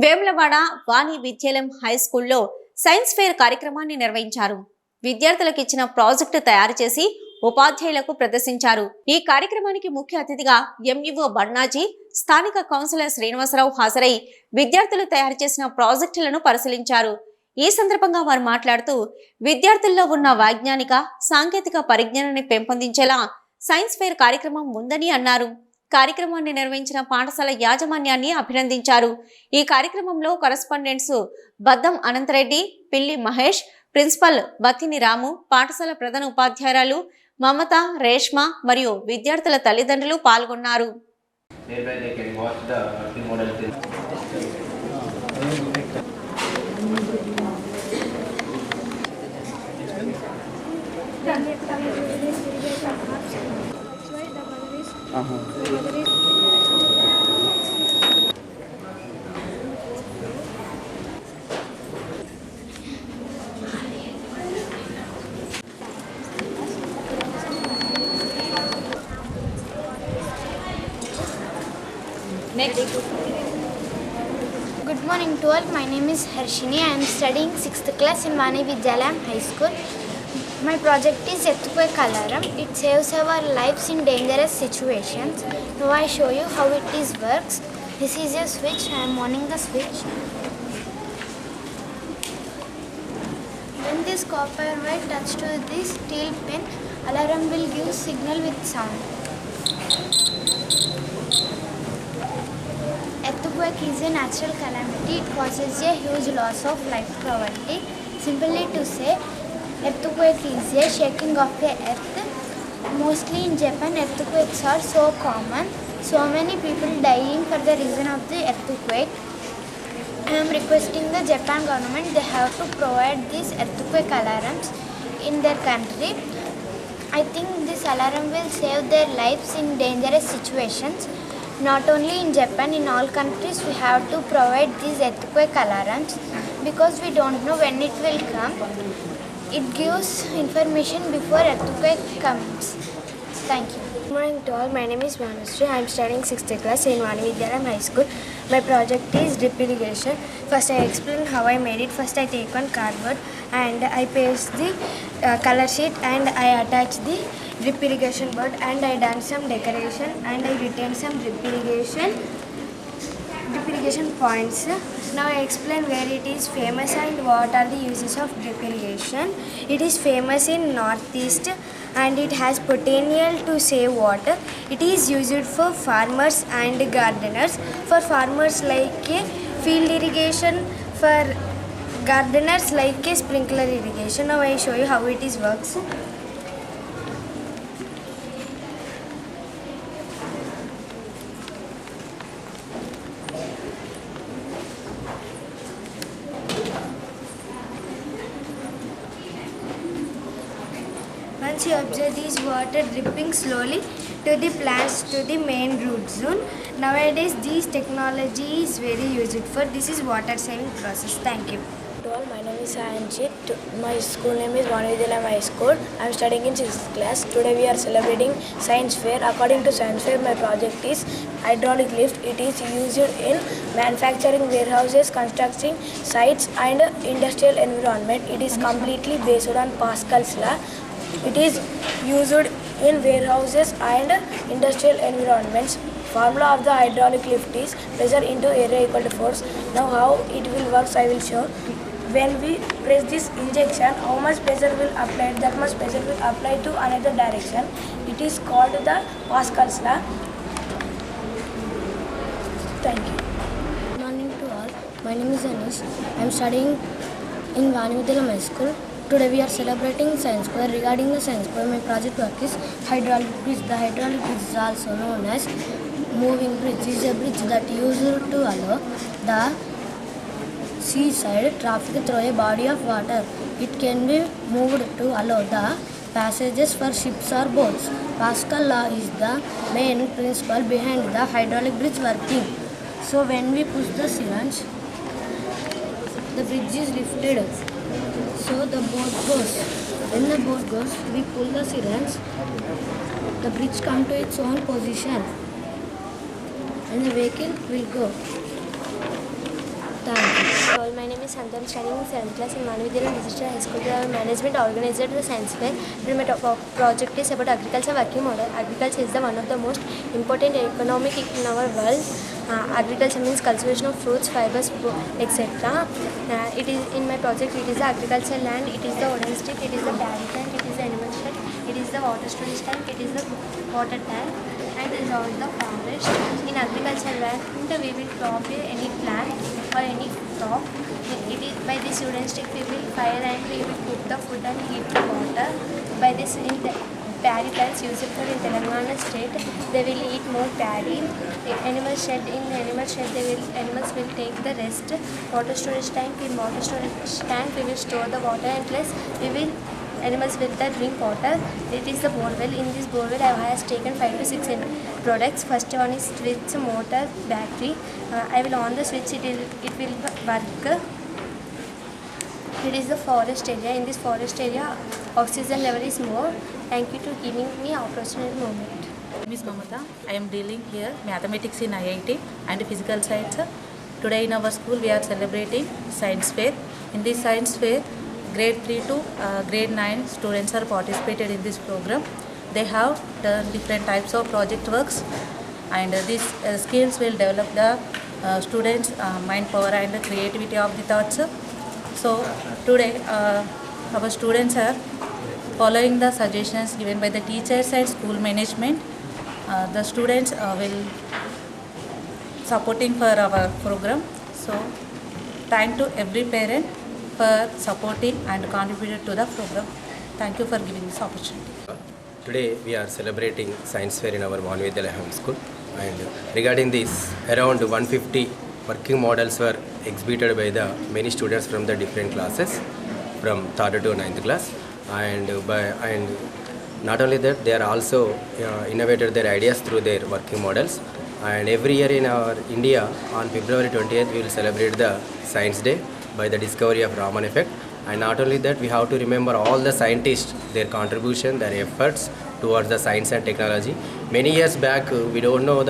వేములవాడ వాణి విద్యాలయం హై స్కూల్లో science fair కార్యక్రమాన్ని నిర్వహించారు. విద్యార్థులకు ఇచ్చిన ప్రాజెక్టు తయారు చేసి ఉపాధ్యాయులకు ప్రదర్శించారు. ఈ కార్యక్రమానికి ముఖ్య అతిథిగా ఎంఈఓ బన్నాజీ, స్థానిక కౌన్సిలర్ శ్రీనివాసరావు హాజరై విద్యార్థులు తయారు చేసిన ప్రాజెక్టులను పరిశీలించారు. ఈ సందర్భంగా వారు మాట్లాడుతూ విద్యార్థుల్లో ఉన్న వైజ్ఞానిక, సాంకేతిక పరిజ్ఞానాన్ని పెంపొందించేలా సైన్స్ ఫేర్ కార్యక్రమం ఉందని అన్నారు. కార్యక్రమాన్ని నిర్వహించిన పాఠశాల యాజమాన్యాన్ని అభినందించారు. ఈ కార్యక్రమంలో కరెస్పాండెంట్స్ బద్దం అనంతరెడ్డి, పిల్లి మహేష్, ప్రిన్సిపల్ బత్తిని రాము, పాఠశాల ప్రధాన ఉపాధ్యాయురాలు మమత, రేష్మ మరియు విద్యార్థుల తల్లిదండ్రులు పాల్గొన్నారు. Good morning to all. My name is Harshini. I am studying 6th class in Vani Vidyalayam High School. My project is earthquake alarm. It saves our lives in dangerous situations. Now I show you how it works. This is a switch. I am on the switch. When this copper wire touches to this steel pin, alarm will give signal with sound. Earthquake is a natural calamity. It causes a huge loss of life property. Simply to say, earthquake is a shaking of the earth. Mostly in Japan, earthquakes are so common. So many people dying for the reason of the earthquake. I am requesting the Japan government, they have to provide these earthquake alarms in their country. I think this alarm will save their lives in dangerous situations. Not only in Japan, in all countries we have to provide these earthquake alarms because we don't know when it will come. It gives information before earthquake comes. Thank you. Good morning to all. My name is Vanushree. I am studying 6th class in Vani Vidyalayam High School. My project is drip irrigation. First I explain how I made it. First I take one cardboard and I paste the color sheet and I attach the drip irrigation board and I done some decoration and I written some drip irrigation points. Now I explain where it is famous and what are the uses of drip irrigation. It is famous in northeast and it has potential to save water. It is used for farmers and gardeners. For farmers like a field irrigation, for gardeners like a sprinkler irrigation. Now I show you how it is works. Once you observe these water dripping slowly to the plants to the main root zone. Nowadays this technology is very useful. This is water saving process. Thank you. My name is Anjit. My school name is Vani Vidyalayam High School. I am studying in 6th class. Today we are celebrating science fair. According to science fair, my project is hydraulic lift. It is used in manufacturing, warehouses, constructing sites and industrial environment. It is completely based on Pascal's law. It is used in warehouses and industrial environments. Formula of the hydraulic lift is pressure into area equal to force. Now how it will work I will show. When we press this injection, how much pressure will apply, that much pressure will apply to another direction. It is called the Pascal's law. Thank you. Good morning to all. My name is Anish. I am studying in Vani Vidyalayam High School. Today we are celebrating science fair. Regarding the science fair, my project work is hydraulic bridge. The hydraulic bridge is also known as moving bridge. It is a bridge that used to allow the seaside traffic through a body of water. It can be moved to allow the passages for ships or boats. Pascal law is the main principle behind the hydraulic bridge working. So when we push the syringe, the bridge is lifted. So the boat goes. When the boat goes, we pull the syringe. The bridge comes to its own position and the vehicle will go. all, my name is Santa. I'm studying in 7th class in Manavidalam Digital High School. Our management organized the science fair. And my project is about agriculture working model. Agriculture is one of the most important economic in our world. Agriculture means cultivation of fruits, fibers, etc. It is in my project. It is the agriculture land. It is the wooden stick. It is the dairy tank. It is the animal shed. It is the water storage tank. It is the water tank. And it is all the forest. In agriculture land, we will crop any plant or any crop. It is by this wooden stick we will fire and we will cook the food and heat the water. By this in the paddy plants used for in Telangana state, they will eat more paddy. Animal shed, in the animal shed animals will take the rest. Water storage tank, in water storage tank we will store the water and plus we will animals will drink water. It is the borewell. In this borewell I have taken 5 to 6 products. First one is switch, motor, battery. I will on the switch, it will work. It is the forest area. In this forest area oxygen level is more. Thank you to giving me opportunity moment. My name is Mamata. I am dealing here mathematics in IIT and physical science. Today in our school we are celebrating science fair. In this science fair, grade 3 to grade 9 students are participated in this program. They have done different types of project works, and these skills will develop the students' mind power and the creativity of the thoughts. So today our students are following the suggestions given by the teachers and school management. The students will supporting for our program. So thank to every parent for supporting and contributing to the program. Thank you for giving this opportunity. Today we are celebrating science fair in our Manavidalam High School, and regarding this, around 150 working models were exhibited by the many students from the different classes from 3rd to 9th class, and not only that, they are also innovated their ideas through their working models. And every year in our India on February 20th we will celebrate the Science Day by the discovery of Raman effect. And not only that, we have to remember all the scientists, their contribution, their efforts towards the science and technology. Many years back, we don't know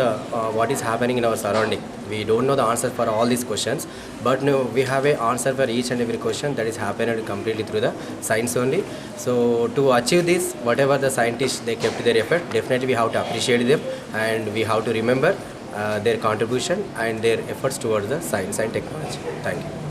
what is happening in our surrounding. We don't know the answer for all these questions, but no, we have an answer for each and every question that is happened completely through the science only. So to achieve this, whatever the scientists, they kept their effort, definitely we have to appreciate them, and we have to remember their contribution and their efforts towards the science and technology. Thank you.